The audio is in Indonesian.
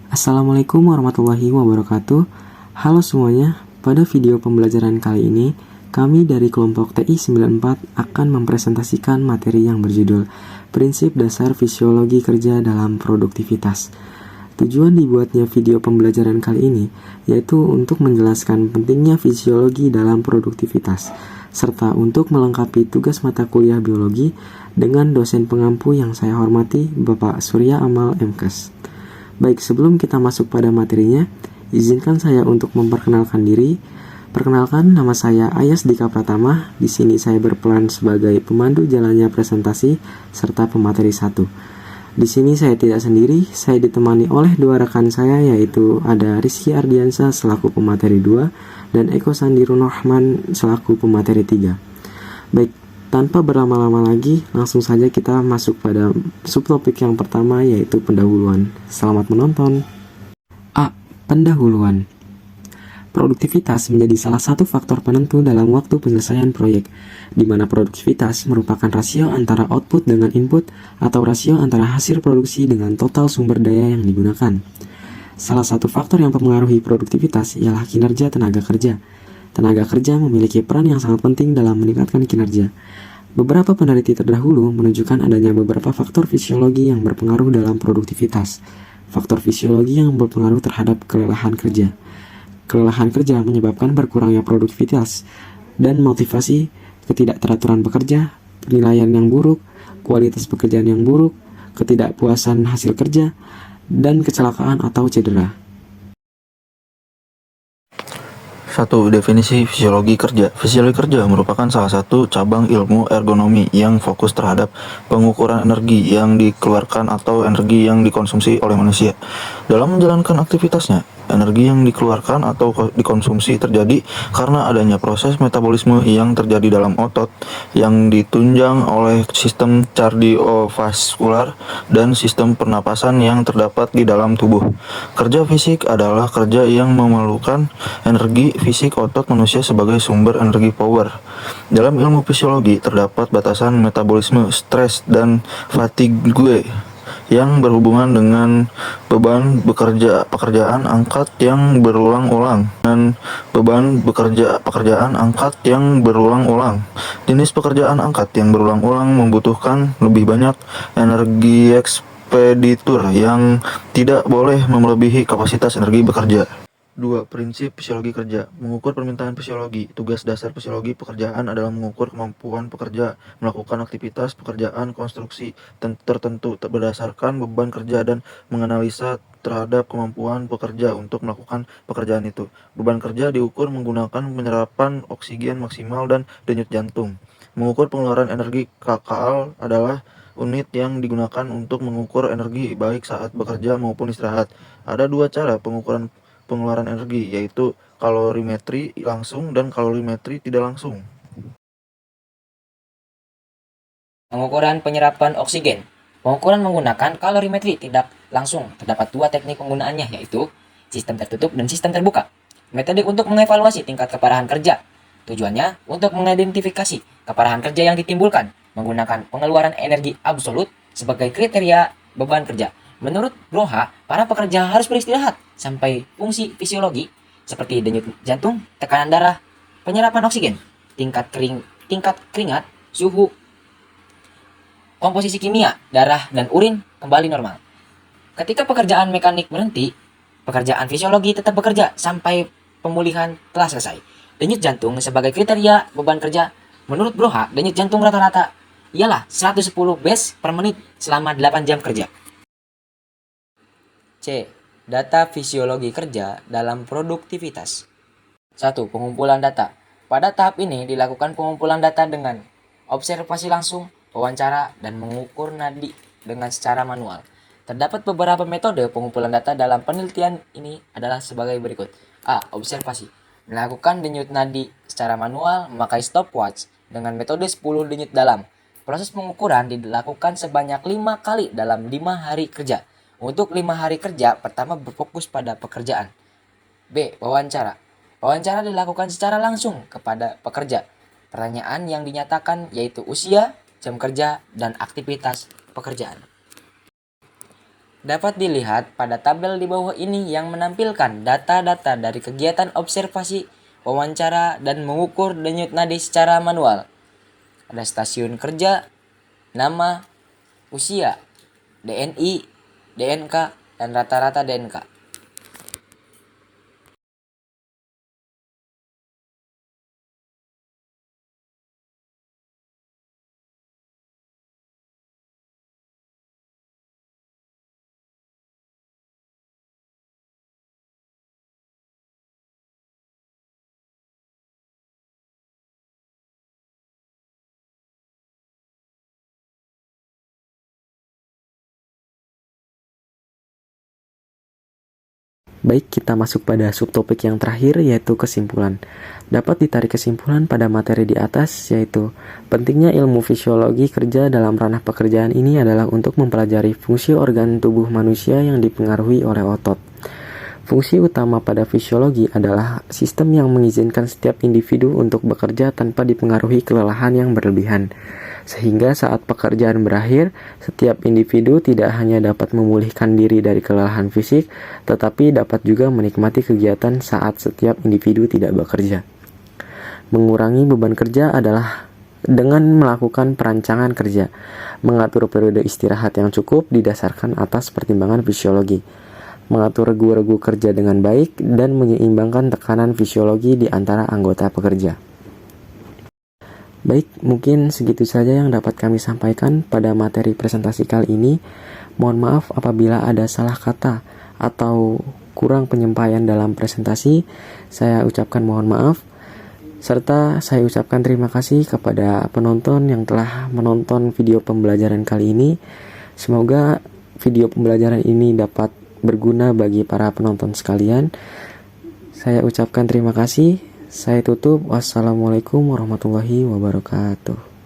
Assalamualaikum warahmatullahi wabarakatuh. Halo semuanya, pada video pembelajaran kali ini, kami dari kelompok TI 94 akan mempresentasikan materi yang berjudul Prinsip Dasar Fisiologi Kerja dalam Produktivitas. Tujuan dibuatnya video pembelajaran kali ini yaitu untuk menjelaskan pentingnya fisiologi dalam produktivitas, serta untuk melengkapi tugas mata kuliah biologi dengan dosen pengampu yang saya hormati, Bapak Surya Amal MKes. Baik, sebelum kita masuk pada materinya, izinkan saya untuk memperkenalkan diri. Perkenalkan, nama saya Ayas Dika Pratama. Di sini saya berperan sebagai pemandu jalannya presentasi serta pemateri 1. Di sini saya tidak sendiri, saya ditemani oleh dua rekan saya, yaitu ada Rizky Ardiansa selaku pemateri 2 dan Eko Sandirun Rahman selaku pemateri 3. Baik, tanpa berlama-lama lagi, langsung saja kita masuk pada subtopik yang pertama, yaitu pendahuluan. Selamat menonton. A. Pendahuluan. Produktivitas menjadi salah satu faktor penentu dalam waktu penyelesaian proyek, di mana produktivitas merupakan rasio antara output dengan input atau rasio antara hasil produksi dengan total sumber daya yang digunakan. Salah satu faktor yang mempengaruhi produktivitas ialah kinerja tenaga kerja. Tenaga kerja memiliki peran yang sangat penting dalam meningkatkan kinerja. Beberapa peneliti terdahulu menunjukkan adanya beberapa faktor fisiologi yang berpengaruh dalam produktivitas. Faktor fisiologi yang berpengaruh terhadap kelelahan kerja. Kelelahan kerja menyebabkan berkurangnya produktivitas dan motivasi, ketidakteraturan bekerja, penilaian yang buruk, kualitas pekerjaan yang buruk, ketidakpuasan hasil kerja, dan kecelakaan atau cedera. 1. Definisi fisiologi kerja. Fisiologi kerja merupakan salah satu cabang ilmu ergonomi yang fokus terhadap pengukuran energi yang dikeluarkan atau energi yang dikonsumsi oleh manusia. Dalam menjalankan aktivitasnya, energi yang dikeluarkan atau dikonsumsi terjadi karena adanya proses metabolisme yang terjadi dalam otot yang ditunjang oleh sistem kardiovaskular dan sistem pernapasan yang terdapat di dalam tubuh. Kerja fisik adalah kerja yang memerlukan energi fisik otot manusia sebagai sumber energi power. Dalam ilmu fisiologi terdapat batasan metabolisme, stres, dan fatigue yang berhubungan dengan beban pekerjaan angkat yang berulang-ulang Jenis pekerjaan angkat yang berulang-ulang membutuhkan lebih banyak energi ekspeditur yang tidak boleh melebihi kapasitas energi bekerja. 2. Prinsip fisiologi kerja. Mengukur permintaan fisiologi. Tugas dasar fisiologi pekerjaan adalah mengukur kemampuan pekerja melakukan aktivitas pekerjaan konstruksi tertentu berdasarkan beban kerja dan menganalisa terhadap kemampuan pekerja untuk melakukan pekerjaan itu. Beban kerja diukur menggunakan penyerapan oksigen maksimal dan denyut jantung. Mengukur pengeluaran energi KKAL adalah unit yang digunakan untuk mengukur energi baik saat bekerja maupun istirahat. Ada dua cara pengukuran pengeluaran energi, yaitu kalorimetri langsung dan kalorimetri tidak langsung. Pengukuran penyerapan oksigen. Pengukuran menggunakan kalorimetri tidak langsung. Terdapat dua teknik penggunaannya, yaitu sistem tertutup dan sistem terbuka. Metode untuk mengevaluasi tingkat keparahan kerja. Tujuannya untuk mengidentifikasi keparahan kerja yang ditimbulkan menggunakan pengeluaran energi absolut sebagai kriteria beban kerja. Menurut Broha, para pekerja harus beristirahat sampai fungsi fisiologi seperti denyut jantung, tekanan darah, penyerapan oksigen, tingkat keringat, suhu, komposisi kimia, darah, dan urin kembali normal. Ketika pekerjaan mekanik berhenti, pekerjaan fisiologi tetap bekerja sampai pemulihan telah selesai. Denyut jantung sebagai kriteria beban kerja. Menurut Broha, denyut jantung rata-rata ialah 110 beats per menit selama 8 jam kerja. C. Data fisiologi kerja dalam produktivitas. 1. Pengumpulan data. Pada tahap ini dilakukan pengumpulan data dengan observasi langsung, wawancara, dan mengukur nadi dengan secara manual. Terdapat beberapa metode pengumpulan data dalam penelitian ini adalah sebagai berikut. A. Observasi. Melakukan denyut nadi secara manual memakai stopwatch dengan metode 10 denyut dalam. Proses pengukuran dilakukan sebanyak 5 kali dalam 5 hari kerja. Untuk 5 hari kerja, pertama berfokus pada pekerjaan. B. Wawancara. Wawancara dilakukan secara langsung kepada pekerja. Pertanyaan yang dinyatakan yaitu usia, jam kerja, dan aktivitas pekerjaan. Dapat dilihat pada tabel di bawah ini yang menampilkan data-data dari kegiatan observasi, wawancara, dan mengukur denyut nadi secara manual. Ada stasiun kerja, nama, usia, DNI, DNK, dan rata-rata DNK. Baik, kita masuk pada subtopik yang terakhir, yaitu kesimpulan. Dapat ditarik kesimpulan pada materi di atas, yaitu pentingnya ilmu fisiologi kerja dalam ranah pekerjaan ini adalah untuk mempelajari fungsi organ tubuh manusia yang dipengaruhi oleh otot. Fungsi utama pada fisiologi adalah sistem yang mengizinkan setiap individu untuk bekerja tanpa dipengaruhi kelelahan yang berlebihan. Sehingga saat pekerjaan berakhir, setiap individu tidak hanya dapat memulihkan diri dari kelelahan fisik, tetapi dapat juga menikmati kegiatan saat setiap individu tidak bekerja. Mengurangi beban kerja adalah dengan melakukan perancangan kerja, mengatur periode istirahat yang cukup didasarkan atas pertimbangan fisiologi, mengatur regu-regu kerja dengan baik, dan menyeimbangkan tekanan fisiologi di antara anggota pekerja. Baik, mungkin segitu saja yang dapat kami sampaikan pada materi presentasi kali ini. Mohon maaf apabila ada salah kata atau kurang penyampaian dalam presentasi. Saya ucapkan mohon maaf. Serta saya ucapkan terima kasih kepada penonton yang telah menonton video pembelajaran kali ini. Semoga video pembelajaran ini dapat berguna bagi para penonton sekalian. Saya ucapkan terima kasih. Saya tutup. Wassalamualaikum warahmatullahi wabarakatuh.